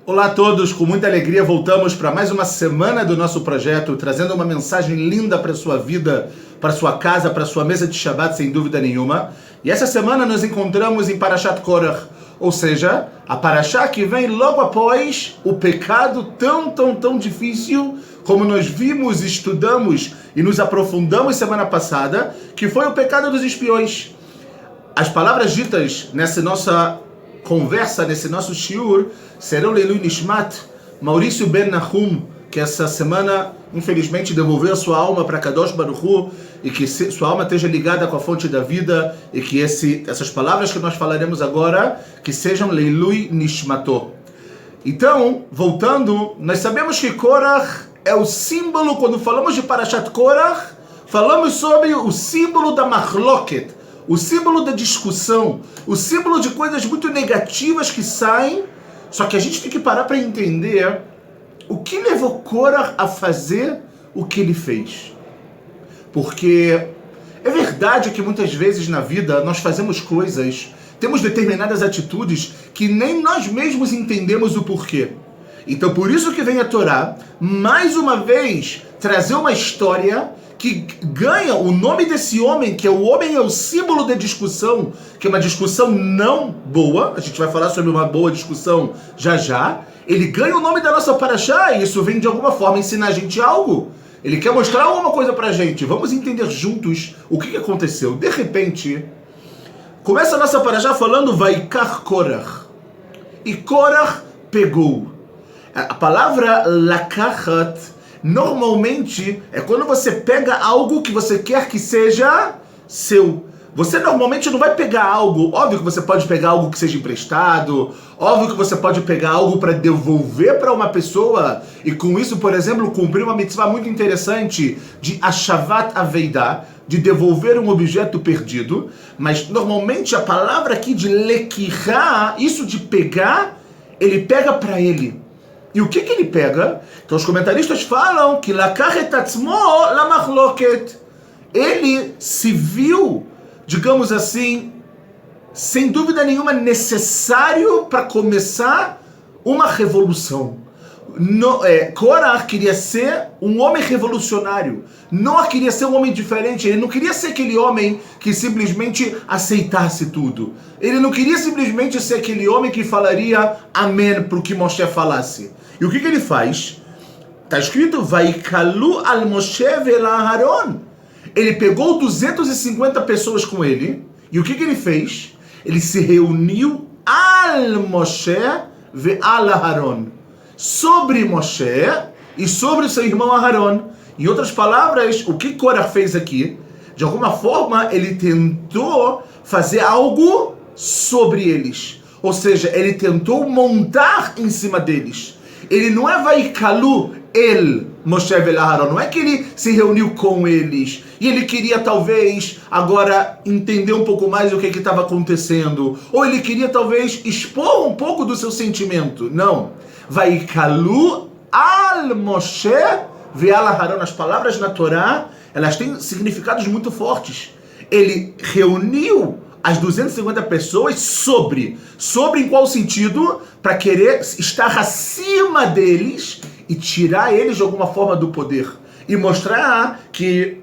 Olá a todos, com muita alegria voltamos para mais uma semana do nosso projeto, trazendo uma mensagem linda para a sua vida, para a sua casa, para a sua mesa de Shabbat, sem dúvida nenhuma. E essa semana nos encontramos em Parashat Korach, ou seja, a Parashá que vem logo após o pecado tão difícil, como nós vimos, estudamos e nos aprofundamos semana passada, que foi o pecado dos espiões. As palavras ditas nessa nossa conversa, nesse nosso shiur, serão Leilui Nishmat, Maurício Ben Nahum, que essa semana, infelizmente, devolveu a sua alma para Kadosh Baruch Hu, e que sua alma esteja ligada com a fonte da vida, e que essas palavras que nós falaremos agora, que sejam Leilui Nishmato. Então, voltando, nós sabemos que Korach é o símbolo, quando falamos de Parashat Korach, falamos sobre o símbolo da Machloket, o símbolo da discussão, o símbolo de coisas muito negativas que saem. Só que a gente tem que parar para entender o que levou Korach a fazer o que ele fez. Porque é verdade que muitas vezes na vida nós fazemos coisas, temos determinadas atitudes que nem nós mesmos entendemos o porquê. Então por isso que vem a Torá, mais uma vez, trazer uma história que ganha o nome desse homem, que é o símbolo da discussão, que é uma discussão não boa. A gente vai falar sobre uma boa discussão já. Ele ganha o nome da nossa Parashá, e isso vem de alguma forma ensinar a gente algo. Ele quer mostrar alguma coisa pra gente. Vamos entender juntos o que aconteceu. De repente, começa a nossa Parashá falando Vaikach Korach. E Korach pegou. A palavra lakachat normalmente é quando você pega algo que você quer que seja seu. Você normalmente não vai pegar algo, óbvio que você pode pegar algo que seja emprestado, óbvio que você pode pegar algo para devolver para uma pessoa e com isso, por exemplo, cumprir uma mitzvah muito interessante de Ashavat Aveidá, de devolver um objeto perdido, mas normalmente a palavra aqui de lekirá, isso de pegar, ele pega para ele. E o que ele pega? Então os comentaristas falam que lakach et atzmo lamachloket. Ele se viu, digamos assim, sem dúvida nenhuma necessário para começar uma revolução. Korach queria ser um homem revolucionário. Noah queria ser um homem diferente. Ele não queria ser aquele homem que simplesmente aceitasse tudo. Ele não queria simplesmente ser aquele homem que falaria amém para o que Moshe falasse. E o que ele faz? Está escrito Vaikalu al Moshe ve'la Aharon. Ele pegou 250 pessoas com ele. E o que ele fez? Ele se reuniu al Moshe ve'al Aharon, sobre Moshe e sobre o seu irmão Aharon. Em outras palavras, o que Korach fez aqui? De alguma forma, ele tentou fazer algo sobre eles. Ou seja, ele tentou montar em cima deles. Ele não é Vaikalu el Moshe ve'el Aharon, não é que ele se reuniu com eles e ele queria talvez agora entender um pouco mais o que estava acontecendo, ou ele queria talvez expor um pouco do seu sentimento. Não. Vaikalu al Moshe ve'al Aharon. As palavras na Torá, elas têm significados muito fortes. Ele reuniu as 250 pessoas sobre em qual sentido? Para querer estar acima deles e tirar eles de alguma forma do poder. E mostrar que,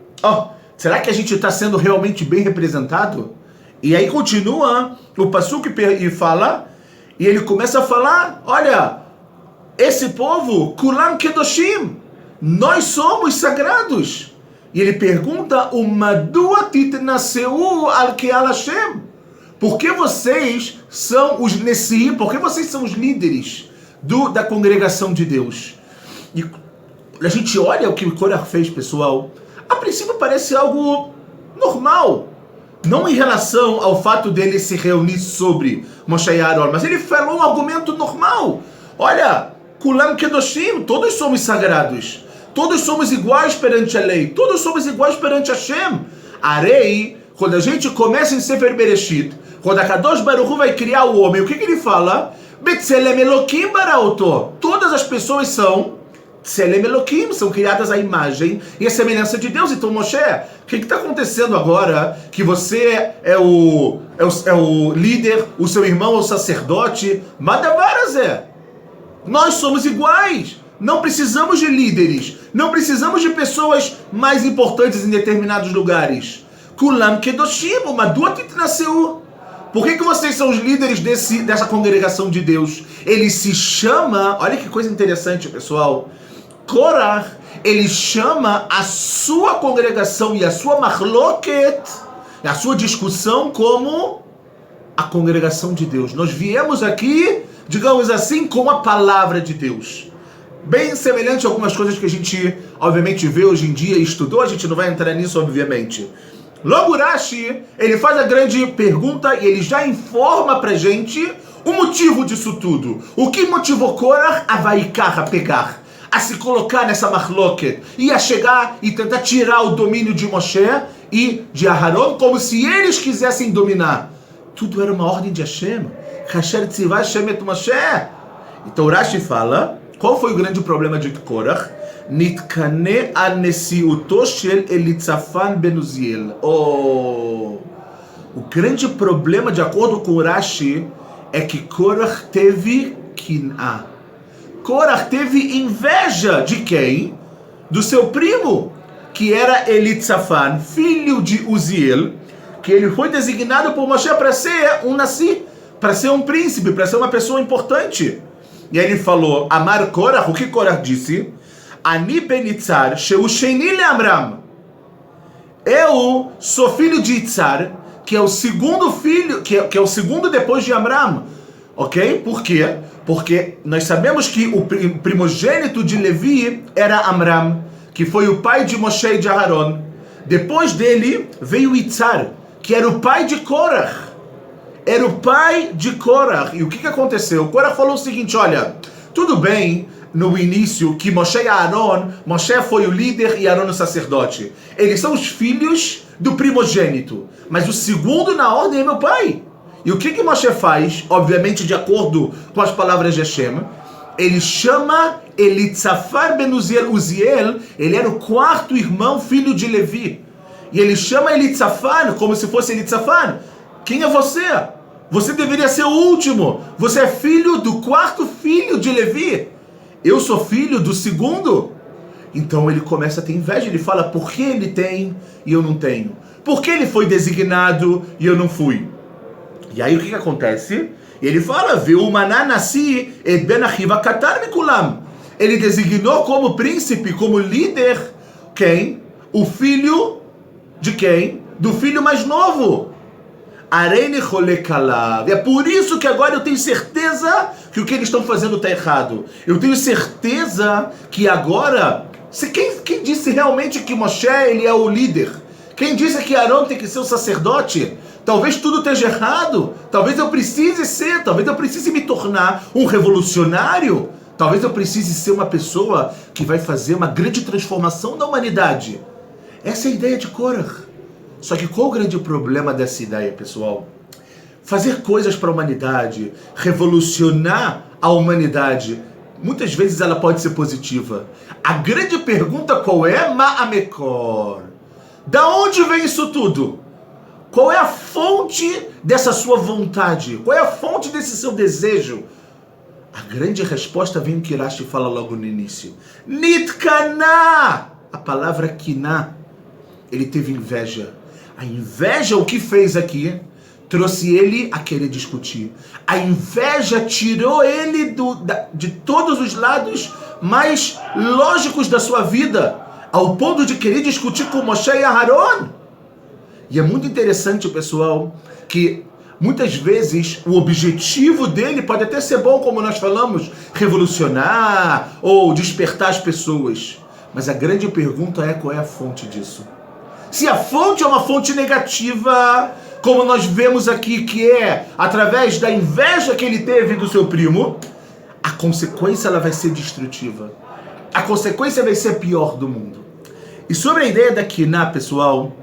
será que a gente está sendo realmente bem representado? E aí continua o Pasuk e fala, e ele começa a falar, olha, esse povo, Kulam Kedoshim, nós somos sagrados. E ele pergunta, Madua titnaseu al ke'al Hashem? Por que vocês são os Nessiim? Por que vocês são os líderes da congregação de Deus? E a gente olha o que o Korach fez, pessoal. A princípio parece algo normal. Não em relação ao fato dele se reunir sobre Moshe e Aaron, mas ele falou um argumento normal. Olha, Kulam Kedoshim, todos somos sagrados. Todos somos iguais perante a lei. Todos somos iguais perante Hashem. Arei, quando a gente começa em Sefer Bereshit, quando a Kadosh Baruch Hu vai criar o homem, o que ele fala? Betzelem Elokim barauto. Todas as pessoas são Tzelem Elokim, são criadas à imagem e à semelhança de Deus. Então, Moshe, o que está acontecendo agora? Que você é o líder, o seu irmão é o sacerdote. Madabarazé. Nós somos iguais. Não precisamos de líderes. Não precisamos de pessoas mais importantes em determinados lugares. Kulam kedoshim, madua titnaseu. Por que vocês são os líderes dessa congregação de Deus? Ele se chama, olha que coisa interessante, pessoal. Korah, ele chama a sua congregação e a sua mahloket, a sua discussão, como a congregação de Deus. Nós viemos aqui, digamos assim, com a palavra de Deus. Bem semelhante a algumas coisas que a gente, obviamente, vê hoje em dia e estudou, a gente não vai entrar nisso, obviamente. Logo, Rashi, ele faz a grande pergunta e ele já informa pra gente o motivo disso tudo. O que motivou Korah a vaikar, a pegar, a se colocar nessa mahloket e a chegar e tentar tirar o domínio de Moshe e de Aharon, como se eles quisessem dominar. Tudo era uma ordem de Hashem. Kasher tzivah Hashem et Moshe. Então Rashi fala, qual foi o grande problema de Korah? Nitkane anesiuto shel Elitzafan ben Uziel. O grande problema, de acordo com Rashi, é que Korah teve kin'a. Korah teve inveja de quem? Do seu primo, que era Elitzafan, filho de Uziel, que ele foi designado por Moshe para ser um nasi, para ser um príncipe, para ser uma pessoa importante. E aí ele falou, Amar Korah, o que Korah disse? Ani ben Itzar, sheu sheni le Amram. Eu sou filho de Itzar, que é o segundo filho, que é o segundo depois de Amram. Ok? Por quê? Porque nós sabemos que o primogênito de Levi era Amram, que foi o pai de Moshe e de Aharon. Depois dele veio Itzar, que era o pai de Korah. Era o pai de Korah. E o que aconteceu? Korah falou o seguinte, olha, tudo bem no início que Moshe e Aharon, Moshe foi o líder e Aharon o sacerdote. Eles são os filhos do primogênito. Mas o segundo na ordem é meu pai. E o que Moshe faz? Obviamente de acordo com as palavras de Hashem, ele chama Elitzafar ben Uziel. Uziel, ele era o quarto irmão, filho de Levi. E ele chama Elitzafan como se fosse Elitzafan. Quem é você? Você deveria ser o último. Você é filho do quarto filho de Levi. Eu sou filho do segundo. Então ele começa a ter inveja. Ele fala, por que ele tem e eu não tenho? Por que ele foi designado e eu não fui? E aí o que acontece? Ele fala, ele designou como príncipe, como líder, quem? O filho de quem? Do filho mais novo. É por isso que agora eu tenho certeza que o que eles estão fazendo está errado. Eu tenho certeza que agora... Quem disse realmente que Moshe ele é o líder? Quem disse que Arão tem que ser o sacerdote? Talvez tudo esteja errado. Talvez eu precise ser. Talvez eu precise me tornar um revolucionário. Talvez eu precise ser uma pessoa que vai fazer uma grande transformação da humanidade. Essa é a ideia de Korah. Só que qual o grande problema dessa ideia, pessoal? Fazer coisas para a humanidade, revolucionar a humanidade, muitas vezes ela pode ser positiva. A grande pergunta qual é? Ma'amekor. Da onde vem isso tudo? Qual é a fonte dessa sua vontade? Qual é a fonte desse seu desejo? A grande resposta vem o que Rashi fala logo no início. Nitkana! A palavra kiná. Ele teve inveja. A inveja, o que fez aqui? Trouxe ele a querer discutir. A inveja tirou ele de todos os lados mais lógicos da sua vida, ao ponto de querer discutir com Moshe e Aharon. E é muito interessante, pessoal, que muitas vezes o objetivo dele pode até ser bom, como nós falamos, revolucionar ou despertar as pessoas. Mas a grande pergunta é qual é a fonte disso. Se a fonte é uma fonte negativa, como nós vemos aqui, que é através da inveja que ele teve do seu primo, a consequência ela vai ser destrutiva. A consequência vai ser a pior do mundo. E sobre a ideia da Kiná, pessoal,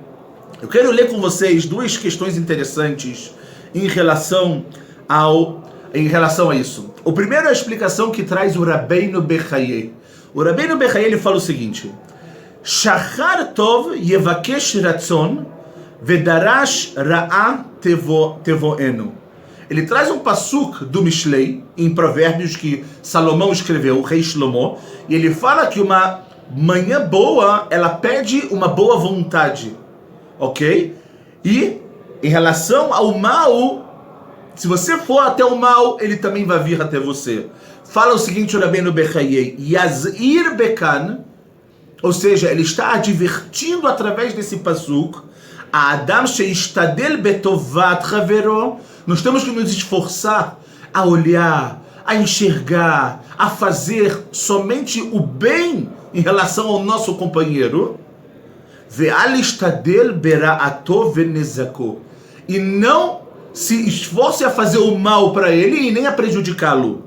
eu quero ler com vocês duas questões interessantes em relação a isso. O primeiro é a explicação que traz o Rabbeinu Bechaye. O Rabbeinu Bechaye ele fala o seguinte: Shachar tov yevakesh ratzon vedarash ra'a tevoenu. ele traz um pasuk do Mishlei, em Provérbios, que Salomão escreveu, o rei Shlomo, e ele fala que uma manhã boa, ela pede uma boa vontade, ok? E em relação ao mal, se você for até o mal, ele também vai vir até você. Fala o seguinte, o Rabbeinu Bechayei, Yazir Bekan, ou seja, ele está advertindo através desse pasuk, a Adam sheishtadel betovat chavero, nós temos que nos esforçar a olhar, a enxergar, a fazer somente o bem em relação ao nosso companheiro, ve'al ishtadel bera'ato ve'nezako, e não se esforce a fazer o mal para ele e nem a prejudicá-lo.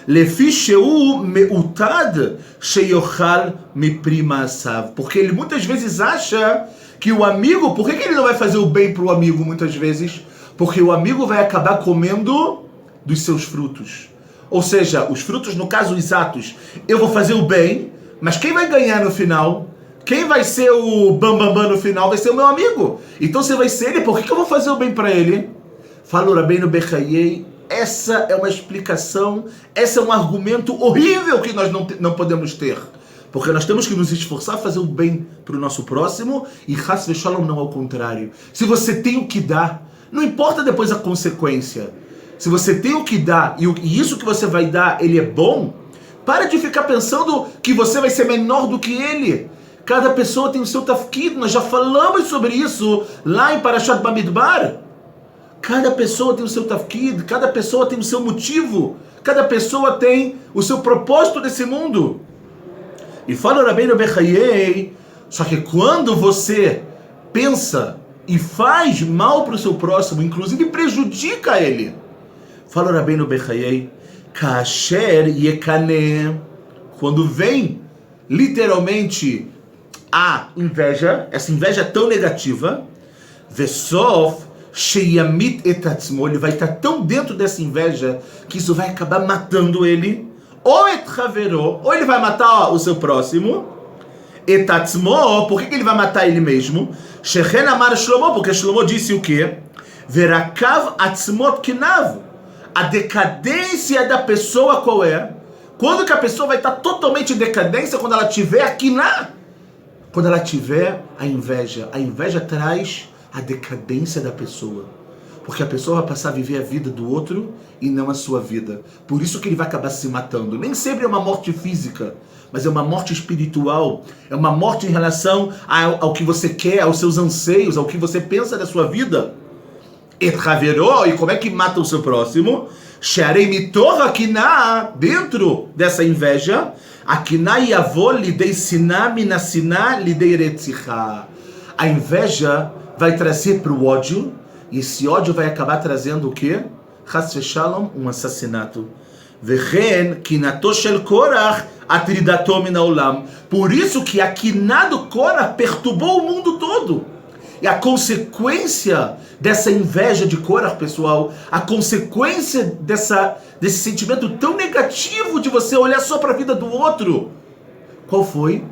Lefi sheu meutad sheyochal miprima asav, porque ele muitas vezes acha que o amigo, por que ele não vai fazer o bem para o amigo muitas vezes? Porque o amigo vai acabar comendo dos seus frutos. Ou seja, os frutos, no caso, os atos. Eu vou fazer o bem, mas quem vai ganhar no final? Quem vai ser o bambambam no final? Vai ser o meu amigo. Então você vai ser ele, por que eu vou fazer o bem para ele? Fala o Rabbeinu Bechayei, essa é uma explicação, esse é um argumento horrível que nós não podemos ter. Porque nós temos que nos esforçar a fazer o bem para o nosso próximo e Chas v'Shalom não ao contrário. Se você tem o que dar, não importa depois a consequência. Se você tem o que dar e isso que você vai dar, ele é bom, para de ficar pensando que você vai ser menor do que ele. Cada pessoa tem o seu tafkid, nós já falamos sobre isso lá em Parashat Bamidbar. Cada pessoa tem o seu tafkid, cada pessoa tem o seu motivo, cada pessoa tem o seu propósito nesse mundo. E fala o Rabbeinu Bechayei, só que quando você pensa e faz mal para o seu próximo, inclusive prejudica ele, fala o Rabbeinu Bechayei, kasher yekane, quando vem literalmente a inveja, essa inveja tão negativa, vesof sheyamit etatzmo, ele vai estar tão dentro dessa inveja que isso vai acabar matando ele, ou et chavero, ou ele vai matar o seu próximo, etatzmo, por que ele vai matar ele mesmo? Shechen amar Shlomo, porque Shlomo disse o quê? Verakav atzmot kinav, a decadência da pessoa qual é? Quando que a pessoa vai estar totalmente em decadência? Quando ela tiver a kiná, quando ela tiver a inveja traz a decadência da pessoa. Porque a pessoa vai passar a viver a vida do outro e não a sua vida. Por isso que ele vai acabar se matando. Nem sempre é uma morte física, mas é uma morte espiritual. É uma morte em relação ao que você quer, aos seus anseios, ao que você pensa da sua vida. E como é que mata o seu próximo? Dentro dessa inveja, a inveja vai trazer para o ódio, e esse ódio vai acabar trazendo o quê? Chas v'Shalom, um assassinato. Vechen kinato shel Korach atridato min haolam. Por isso que a kiná do Korach perturbou o mundo todo. E a consequência dessa inveja de Korach, pessoal, a consequência desse sentimento tão negativo de você olhar só para a vida do outro, qual foi?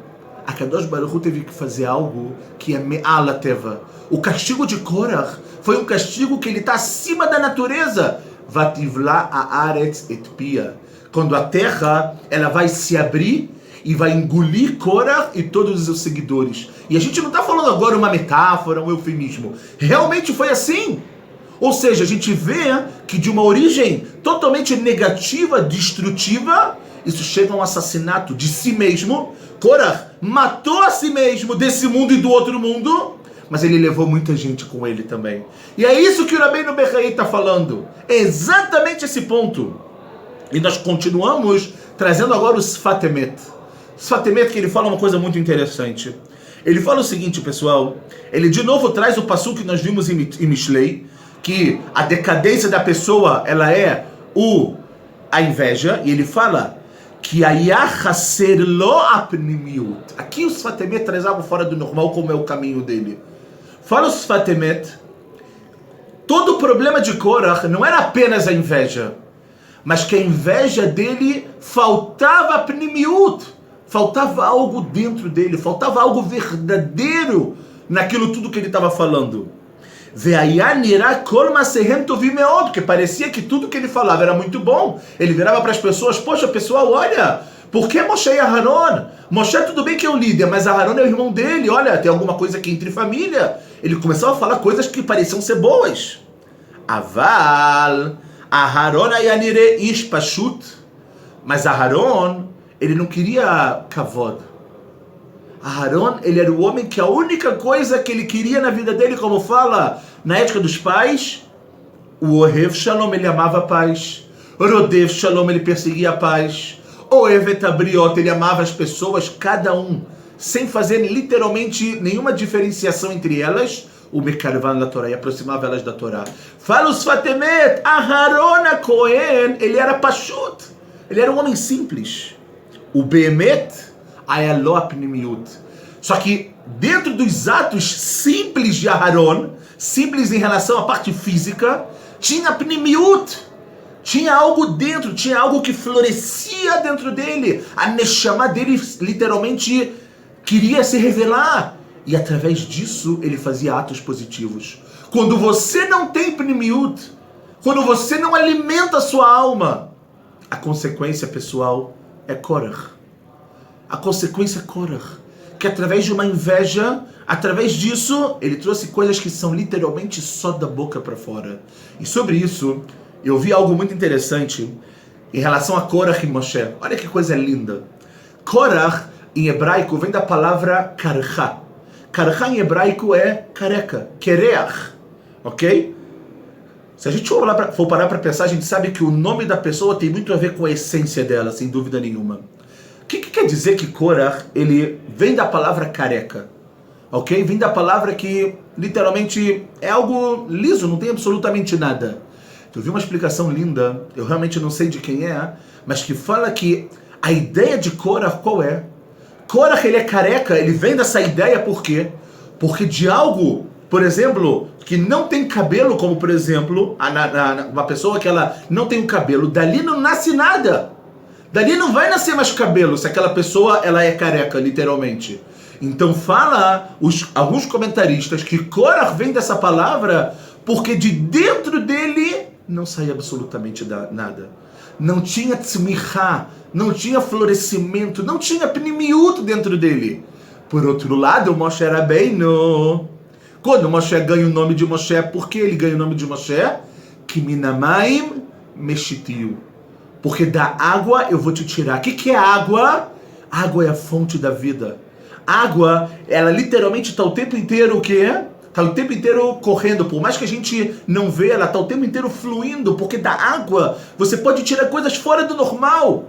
A Kadosh Baruch Hu teve que fazer algo que é me'al hateva. O castigo de Korach foi um castigo que ele está acima da natureza. Vativla haaretz et pia. Quando a terra ela vai se abrir e vai engolir Korach e todos os seus seguidores. E a gente não está falando agora uma metáfora, um eufemismo. Realmente foi assim. Ou seja, a gente vê que de uma origem totalmente negativa, destrutiva, isso chega a um assassinato de si mesmo. Korach matou a si mesmo desse mundo e do outro mundo, mas ele levou muita gente com ele também. E é isso que o Rabbeinu Bechayei está falando. É exatamente esse ponto. E nós continuamos trazendo agora o Sfat Emet. Sfat Emet, que ele fala uma coisa muito interessante. Ele fala o seguinte, pessoal. Ele de novo traz o passuco que nós vimos em Mishlei, que a decadência da pessoa, ela é a inveja. E ele fala que aqui o Sfat Emet traz algo fora do normal, como é o caminho dele. Fala o Sfat Emet, todo o problema de Korach não era apenas a inveja, mas que a inveja dele faltava pnimiut, faltava algo dentro dele, faltava algo verdadeiro naquilo tudo que ele estava falando. Ve'aya nira kol ma'asehem tovim meod, porque parecia que tudo que ele falava era muito bom. Ele virava para as pessoas, poxa, pessoal, olha, por que Moshe e Aharon? Moshe, tudo bem que é o líder, mas Aharon é o irmão dele, olha, tem alguma coisa aqui entre família. Ele começou a falar coisas que pareciam ser boas. Aval, Aharon aya nire ish pashut, mas Aharon, ele não queria kavod. Aharon, ele era o homem que a única coisa que ele queria na vida dele, como fala na ética dos pais, o Ohev Shalom, ele amava a paz. O Rodev Shalom, ele perseguia a paz. O Evet Abriot, ele amava as pessoas, cada um, sem fazer literalmente nenhuma diferenciação entre elas. O Mekarvan da Torá, e aproximava elas da Torá. Fala os Fatemet, Aharon a Cohen, ele era Pashut, ele era um homem simples. O Behemet, Ayalo apnimiut. Só que dentro dos atos simples de Aharon, simples em relação à parte física, tinha apnimiut, tinha algo dentro, tinha algo que florescia dentro dele. A neshama dele literalmente queria se revelar. E através disso ele fazia atos positivos. Quando você não tem pnimiut, quando você não alimenta a sua alma, a consequência, pessoal, é Korach. A consequência é Korach. Que através de uma inveja, através disso, ele trouxe coisas que são literalmente só da boca para fora. E sobre isso, eu vi algo muito interessante em relação a Korach e Moshe. Olha que coisa linda. Korach, em hebraico, vem da palavra karcha. Karcha em hebraico é careca, kereach, ok? Se a gente for parar para pensar, a gente sabe que o nome da pessoa tem muito a ver com a essência dela, sem dúvida nenhuma. O que quer dizer que Korach, ele vem da palavra careca, ok? Vem da palavra que literalmente é algo liso, não tem absolutamente nada. Eu vi uma explicação linda, eu realmente não sei de quem é, mas que fala que a ideia de Korach qual é? Korach, ele é careca, ele vem dessa ideia por quê? Porque de algo, por exemplo, que não tem cabelo, como por exemplo, uma pessoa que ela não tem um cabelo, dali não nasce nada. Dali não vai nascer mais cabelo, se aquela pessoa ela é careca, literalmente. Então fala alguns comentaristas que Korach vem dessa palavra porque de dentro dele não sai absolutamente nada. Não tinha tzmichá, não tinha florescimento, não tinha pnimiut dentro dele. Por outro lado, Moshe Rabbeinu, quando Moshe ganha o nome de Moshe, por que ele ganha o nome de Moshe? Que minamaim meshitiu. Porque da água eu vou te tirar. O que é água? Água é a fonte da vida. Água, ela literalmente está o tempo inteiro o quê? Está o tempo inteiro correndo, por mais que a gente não vê, ela está o tempo inteiro fluindo, porque da água você pode tirar coisas fora do normal.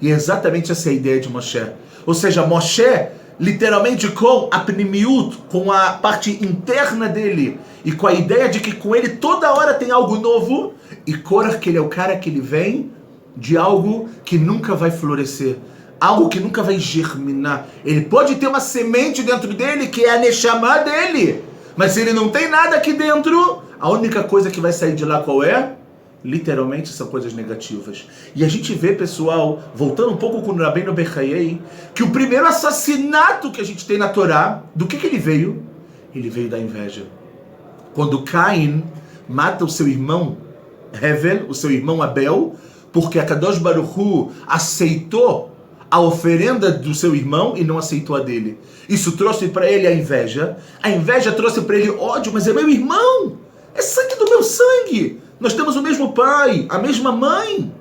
E é exatamente essa a ideia de Moshe. Ou seja, Moshe, literalmente com a pnimiut, com a parte interna dele, e com a ideia de que com ele toda hora tem algo novo, e Korach, que ele é o cara que ele vem de algo que nunca vai florescer, algo que nunca vai germinar. Ele pode ter uma semente dentro dele, que é a neshama dele, mas se ele não tem nada aqui dentro, a única coisa que vai sair de lá qual é? Literalmente são coisas negativas. E a gente vê, pessoal, voltando um pouco com o Rabbeinu Bechayei, que o primeiro assassinato que a gente tem na Torá, do que ele veio? Ele veio da inveja. Quando Caim mata o seu irmão Hevel, o seu irmão Abel, porque a Kadosh Baruch Hu aceitou a oferenda do seu irmão e não aceitou a dele. Isso trouxe para ele a inveja trouxe para ele ódio, mas é meu irmão, é sangue do meu sangue, nós temos o mesmo pai, a mesma mãe.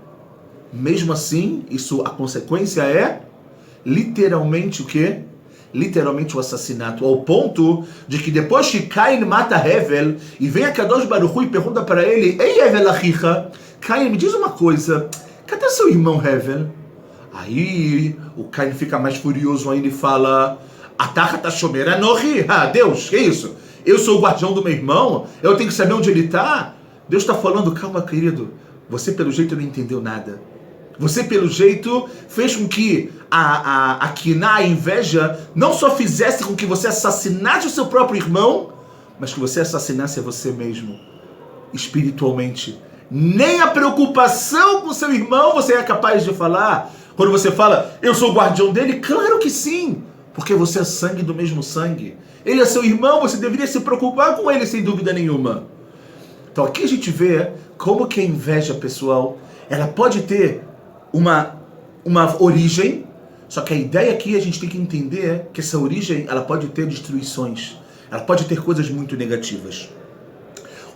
Mesmo assim, a consequência é literalmente o quê? Literalmente o assassinato, ao ponto de que depois que Caim mata Hevel, e vem a Kadosh Baruch Hu e pergunta para ele: Ei Hevel achicha, Caim, me diz uma coisa, cadê seu irmão Hevel? Aí o Caim fica mais furioso ainda e fala: Atachata shomer anochi, Deus, que isso? Eu sou o guardião do meu irmão, eu tenho que saber onde ele está? Deus está falando: calma, querido, você pelo jeito não entendeu nada. Você pelo jeito fez com que a quiná, a inveja, não só fizesse com que você assassinasse o seu próprio irmão, mas que você assassinasse a você mesmo, espiritualmente. Nem a preocupação com o seu irmão você é capaz de falar. Quando você fala: eu sou o guardião dele, claro que sim, porque você é sangue do mesmo sangue. Ele é seu irmão, você deveria se preocupar com ele, sem dúvida nenhuma. Então aqui a gente vê como que a inveja, pessoal, ela pode ter uma origem, só que a ideia aqui a gente tem que entender que essa origem, ela pode ter destruições, ela pode ter coisas muito negativas.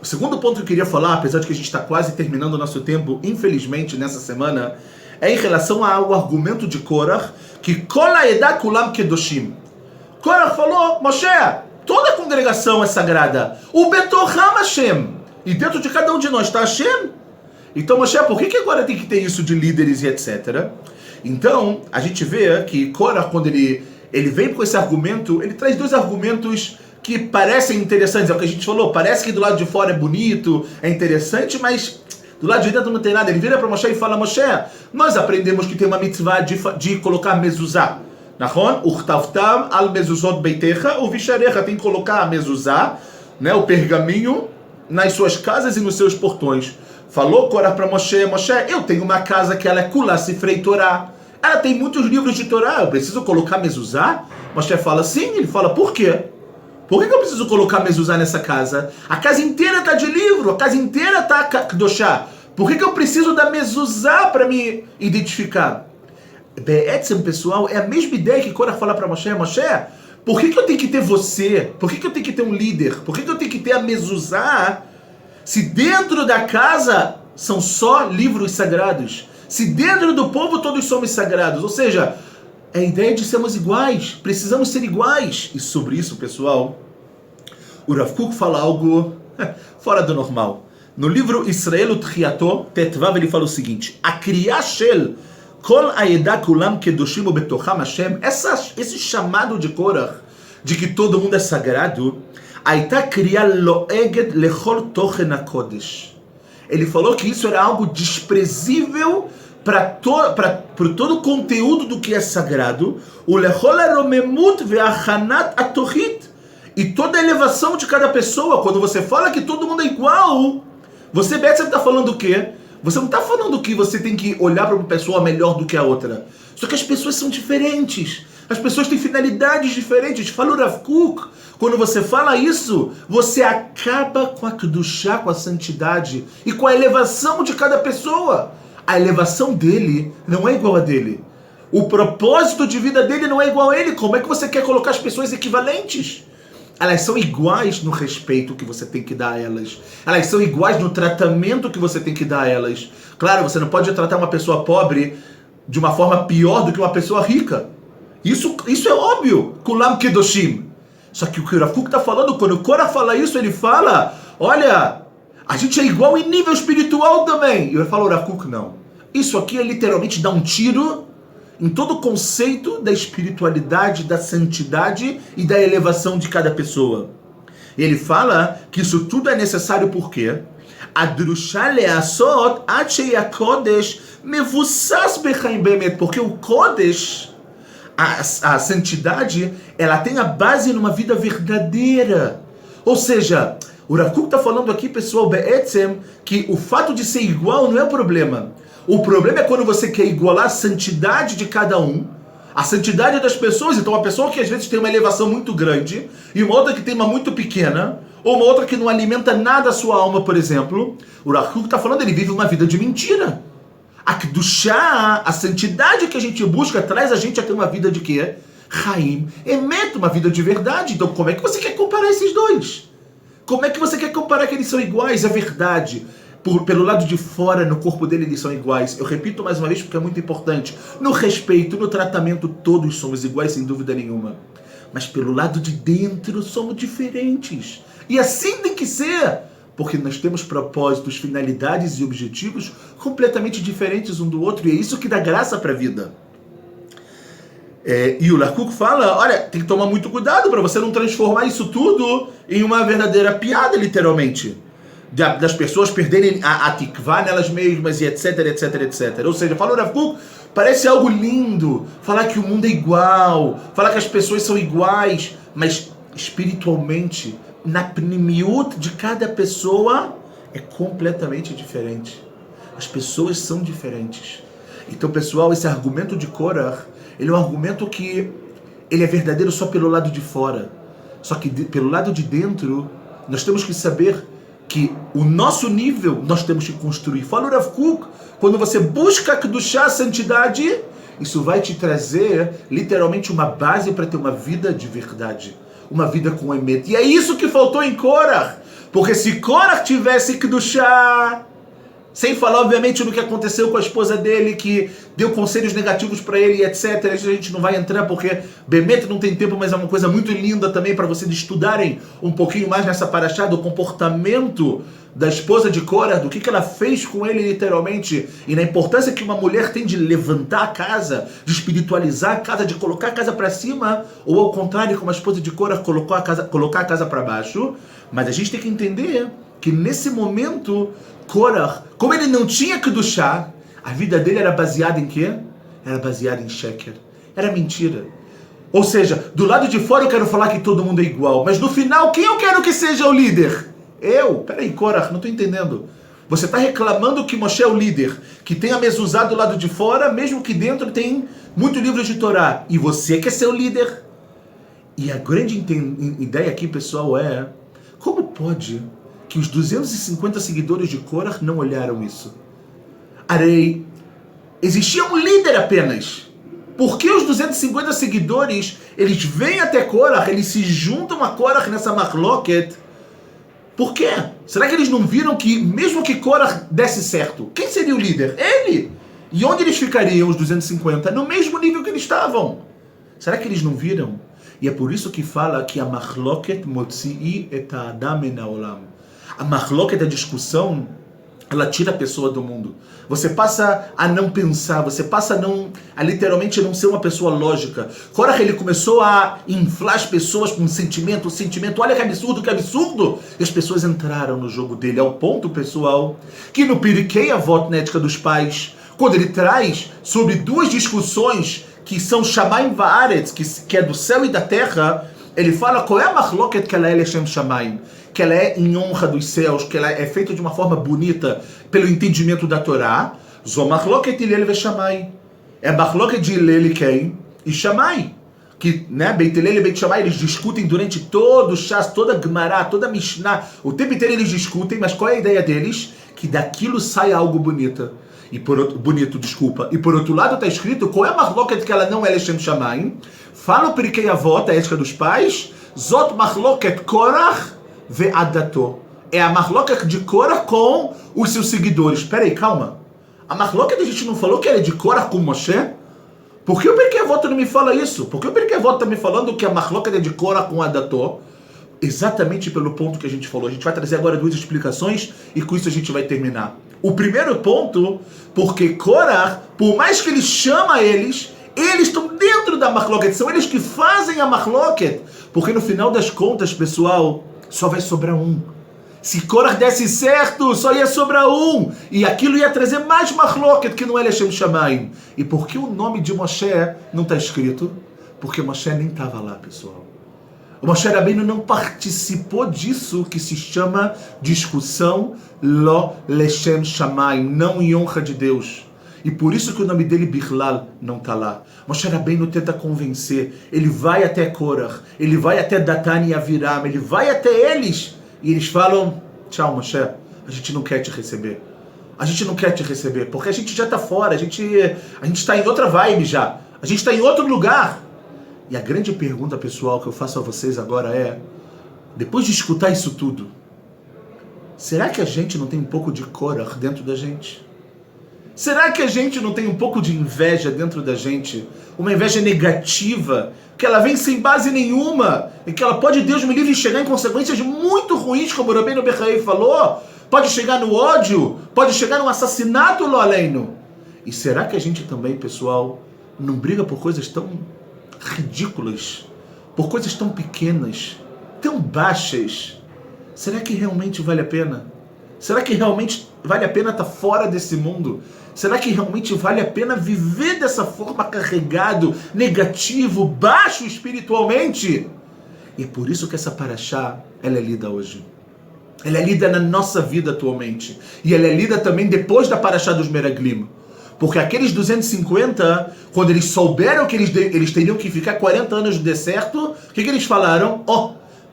O segundo ponto que eu queria falar, apesar de que a gente está quase terminando o nosso tempo, infelizmente, nessa semana, é em relação ao argumento de Korach, que Kol Haedah Kulam Kedoshim. Korach falou, Moshe, toda a congregação é sagrada. O Betocham Hashem. E dentro de cada um de nós está Hashem. Então, Moshe, por que agora tem que ter isso de líderes e etc? Então, a gente vê que Korach, quando ele vem com esse argumento, ele traz dois argumentos que parecem interessantes. É o que a gente falou, parece que do lado de fora é bonito, é interessante, mas do lado de dentro não tem nada. Ele vira para Moshe e fala, Moshe, nós aprendemos que tem uma mitzvah de colocar mezuzá. Nahon, urtavtam al mezuzot beitecha, o visharecha tem que colocar a mezuzá, né, o pergaminho, nas suas casas e nos seus portões. Falou Korach para Moshe, Moshe, eu tenho uma casa que ela é kula sifrei Torá. Ela tem muitos livros de Torá, eu preciso colocar mezuzá? Moshe fala, sim. Ele fala, por quê? Por que eu preciso colocar mezuzá nessa casa? A casa inteira está de livro, a casa inteira está kdoshá. Por que eu preciso da mezuzá para me identificar? Be'etzem, pessoal, é a mesma ideia que Korach fala para Moshe, Moshe, por que eu tenho que ter você? Por que eu tenho que ter um líder? Por que eu tenho que ter a mezuzá se dentro da casa são só livros sagrados? Se dentro do povo todos somos sagrados? Ou seja, é a ideia de sermos iguais, precisamos ser iguais. E sobre isso, pessoal, o Rav Kook fala algo fora do normal. No livro Israel Utchiato, Tetvav, ele fala o seguinte, a kriya shel Kol Haedah Kulam Kedoshim Betocham Hashem, esse chamado de Korach, de que todo mundo é sagrado, Aita kriya loeged lechol tochen hakodesh. Ele falou que isso era algo desprezível para todo o conteúdo do que é sagrado, o lechol aromemut ve'achanat atochit, e toda a elevação de cada pessoa. Quando você fala que todo mundo é igual, você está falando o quê? Você não está falando que você tem que olhar para uma pessoa melhor do que a outra. Só que as pessoas são diferentes. As pessoas têm finalidades diferentes. Fala o Rav Kook. Quando você fala isso, você acaba com a kedushá, com a santidade e com a elevação de cada pessoa. A elevação dele não é igual a dele. O propósito de vida dele não é igual a ele. Como é que você quer colocar as pessoas equivalentes? Elas são iguais no respeito que você tem que dar a elas. Elas são iguais no tratamento que você tem que dar a elas. Claro, você não pode tratar uma pessoa pobre de uma forma pior do que uma pessoa rica. Isso é óbvio. Kulam Kedoshim. Só que o que o Rav Kook está falando, quando o Korach fala isso, ele fala, olha, a gente é igual em nível espiritual também. E eu falo, o Rav Kook, não. Isso aqui é literalmente dar um tiro em todo o conceito da espiritualidade, da santidade e da elevação de cada pessoa. Ele fala que isso tudo é necessário porque porque o Kodesh, a santidade, ela tem a base numa vida verdadeira. Ou seja, o Rav Kook está falando aqui, pessoal, be'etzem, que o fato de ser igual não é o problema. O problema é quando você quer igualar a santidade de cada um, a santidade das pessoas. Então, uma pessoa que às vezes tem uma elevação muito grande e uma outra que tem uma muito pequena, ou uma outra que não alimenta nada a sua alma, por exemplo, o Rav Kook está falando, ele vive uma vida de mentira. A kedushá, a santidade que a gente busca, traz a gente a ter uma vida de quê? Chaim, emet, uma vida de verdade. Então, como é que você quer comparar esses dois? Como é que você quer comparar que eles são iguais? É verdade. Pelo lado de fora, no corpo dele, eles são iguais. Eu repito mais uma vez porque é muito importante. No respeito, no tratamento, todos somos iguais, sem dúvida nenhuma. Mas pelo lado de dentro, somos diferentes. E assim tem que ser. Porque nós temos propósitos, finalidades e objetivos completamente diferentes um do outro. E é isso que dá graça para a vida. E o Rav Kook fala, olha, tem que tomar muito cuidado para você não transformar isso tudo em uma verdadeira piada, literalmente. Das pessoas perderem a tikvá nelas mesmas e etc, etc, etc. Ou seja, fala o Rav Kook, parece algo lindo, falar que o mundo é igual, falar que as pessoas são iguais, mas espiritualmente, na pnimiut de cada pessoa, é completamente diferente. As pessoas são diferentes. Então, pessoal, esse argumento de Korach, ele é um argumento que ele é verdadeiro só pelo lado de fora. Só que pelo lado de dentro, nós temos que saber que o nosso nível, nós temos que construir. Fala o Rav Kook, quando você busca Kedushá, santidade, isso vai te trazer, literalmente, uma base para ter uma vida de verdade. Uma vida com emet. E é isso que faltou em Korach. Porque se Korach tivesse Kedushá, sem falar, obviamente, no que aconteceu com a esposa dele, que deu conselhos negativos para ele, etc. A gente não vai entrar, porque Bemet não tem tempo, mas é uma coisa muito linda também para vocês estudarem um pouquinho mais nessa paraxá do comportamento da esposa de Korach, do que ela fez com ele literalmente, e na importância que uma mulher tem de levantar a casa, de espiritualizar a casa, de colocar a casa para cima, ou ao contrário, como a esposa de Korach colocar a casa para baixo. Mas a gente tem que entender que nesse momento, Korach, como ele não tinha Kedushá, a vida dele era baseada em quê? Era baseada em Sheker. Era mentira. Ou seja, do lado de fora eu quero falar que todo mundo é igual, mas no final, quem eu quero que seja o líder? Eu? Peraí, Korach, não estou entendendo. Você está reclamando que Moshe é o líder, que tem a mezuzá do lado de fora, mesmo que dentro tem muito livro de Torá. E você quer ser o líder? E a grande ideia aqui, pessoal, é como pode que os 250 seguidores de Korach não olharam isso? Arei, existia um líder apenas. Por que os 250 seguidores, eles vêm até Korach, eles se juntam a Korach nessa marloket? Por quê? Será que eles não viram que, mesmo que Korach desse certo, quem seria o líder? Ele! E onde eles ficariam, os 250? No mesmo nível que eles estavam. Será que eles não viram? E é por isso que fala que a marloket motzi'i et ha'adam min ha'olam. A marloket, a discussão, ela tira a pessoa do mundo. Você passa a não pensar, você passa a literalmente não ser uma pessoa lógica. Korach, ele começou a inflar as pessoas com sentimento, olha que absurdo, que absurdo. E as pessoas entraram no jogo dele, ao ponto, pessoal, que no Pirkei Avot, na Ética dos Pais, quando ele traz sobre duas discussões que são Shamayim Va'aretz, que é do céu e da terra, ele fala qual é a marloket que ela é Leshem Shamayim, que ela é em honra dos céus, que ela é feita de uma forma bonita pelo entendimento da Torá. Zo marloket Hillel ve Shammai. É marloket de Hillel e Shammai. Que, né, Beit Hillel e Beit Shammai, eles discutem durante todo o Shas, toda a Gemara, toda a Mishnah. O tempo inteiro eles discutem, mas qual é a ideia deles? Que daquilo sai algo bonito. E por outro lado está escrito, qual é a marloket que ela não é Leshem Shamayim? Fala o Pirkei Avot, a Ética dos Pais, Zot marloket Korach ve'adato. É a marloket de Korach com os seus seguidores. Peraí, calma. A marloket a gente não falou que era de Korach com Moshe? Por que o Pirkei Avot não me fala isso? Por que o Pirkei Avot está me falando que a marloket é de Korach com Adato? Exatamente pelo ponto que a gente falou. A gente vai trazer agora duas explicações e com isso a gente vai terminar. O primeiro ponto, porque Korach, por mais que ele chama eles estão dentro da marloket, são eles que fazem a marloket, porque no final das contas, pessoal, só vai sobrar um. Se Korach desse certo, só ia sobrar um, e aquilo ia trazer mais marloket, que não é Leshem Shamayim. E por que o nome de Moshe não está escrito? Porque Moshe nem estava lá, pessoal. O Moshe Rabbeinu não participou disso que se chama discussão Lo Leshem Shamayim, não em honra de Deus. E por isso que o nome dele, Bichlal, não está lá. Moshe Rabbeinu tenta convencer. Ele vai até Korach, ele vai até Datan e Aviram, ele vai até eles. E eles falam, tchau Moshe, a gente não quer te receber. A gente não quer te receber, porque a gente já está fora, a gente está em outra vibe já. A gente está em outro lugar. E a grande pergunta, pessoal, que eu faço a vocês agora é, depois de escutar isso tudo, será que a gente não tem um pouco de Korach dentro da gente? Será que a gente não tem um pouco de inveja dentro da gente? Uma inveja negativa, que ela vem sem base nenhuma, e que ela pode, Deus me livre, chegar em consequências muito ruins, como o Rabbeinu Bechaye falou, pode chegar no ódio, pode chegar no assassinato, lo aleinu. E será que a gente também, pessoal, não briga por coisas tão ridículas, por coisas tão pequenas, tão baixas? Será que realmente vale a pena? Será que realmente vale a pena estar fora desse mundo? Será que realmente vale a pena viver dessa forma carregado, negativo, baixo espiritualmente? E é por isso que essa paraxá, ela é lida hoje. Ela é lida na nossa vida atualmente. E ela é lida também depois da paraxá dos Meraglim. Porque aqueles 250, quando eles souberam que eles teriam que ficar 40 anos no deserto, o que eles falaram?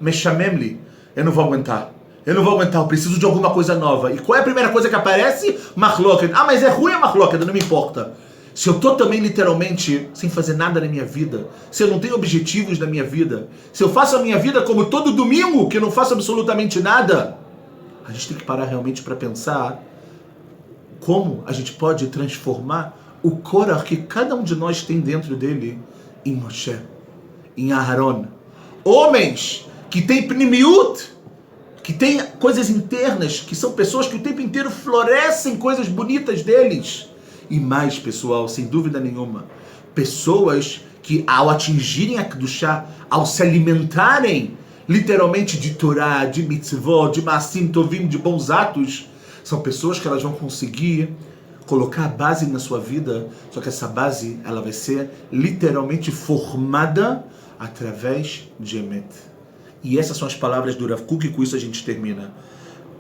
Meshamemli. Eu não vou aguentar. Eu preciso de alguma coisa nova. E qual é a primeira coisa que aparece? Mahloket. Ah, mas é ruim a Mahloket, não me importa. Se eu estou também literalmente sem fazer nada na minha vida, se eu não tenho objetivos na minha vida, se eu faço a minha vida como todo domingo, que eu não faço absolutamente nada, a gente tem que parar realmente para pensar como a gente pode transformar o Korah que cada um de nós tem dentro dele em Moshe, em Aharon. Homens que têm pnimiut, que têm coisas internas, que são pessoas que o tempo inteiro florescem coisas bonitas deles. E mais, pessoal, sem dúvida nenhuma, pessoas que ao atingirem a Kedushá, ao se alimentarem literalmente de Torá, de mitzvot, de maasim tovim, de bons atos, são pessoas que elas vão conseguir colocar a base na sua vida, só que essa base ela vai ser literalmente formada através de Emet. E essas são as palavras do Rav Kook, e com isso a gente termina.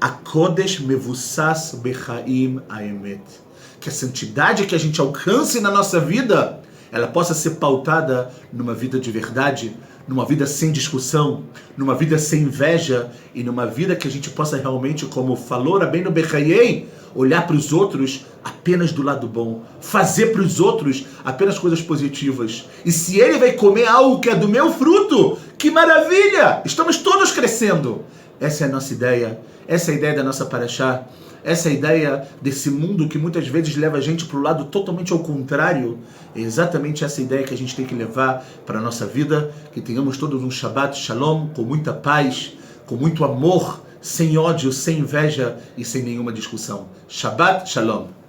A Kodesh mevussas bechaim haemet. Que a santidade que a gente alcance na nossa vida, ela possa ser pautada numa vida de verdade, numa vida sem discussão, numa vida sem inveja e numa vida que a gente possa realmente, como falou Rabbeinu Bechayei, olhar para os outros apenas do lado bom, fazer para os outros apenas coisas positivas. E se ele vai comer algo que é do meu fruto, que maravilha! Estamos todos crescendo. Essa é a nossa ideia, essa é a ideia da nossa Parashá. Essa é a ideia desse mundo que muitas vezes leva a gente para o lado totalmente ao contrário. É exatamente essa ideia que a gente tem que levar para a nossa vida. Que tenhamos todos um Shabbat Shalom, com muita paz, com muito amor, sem ódio, sem inveja e sem nenhuma discussão. Shabbat Shalom.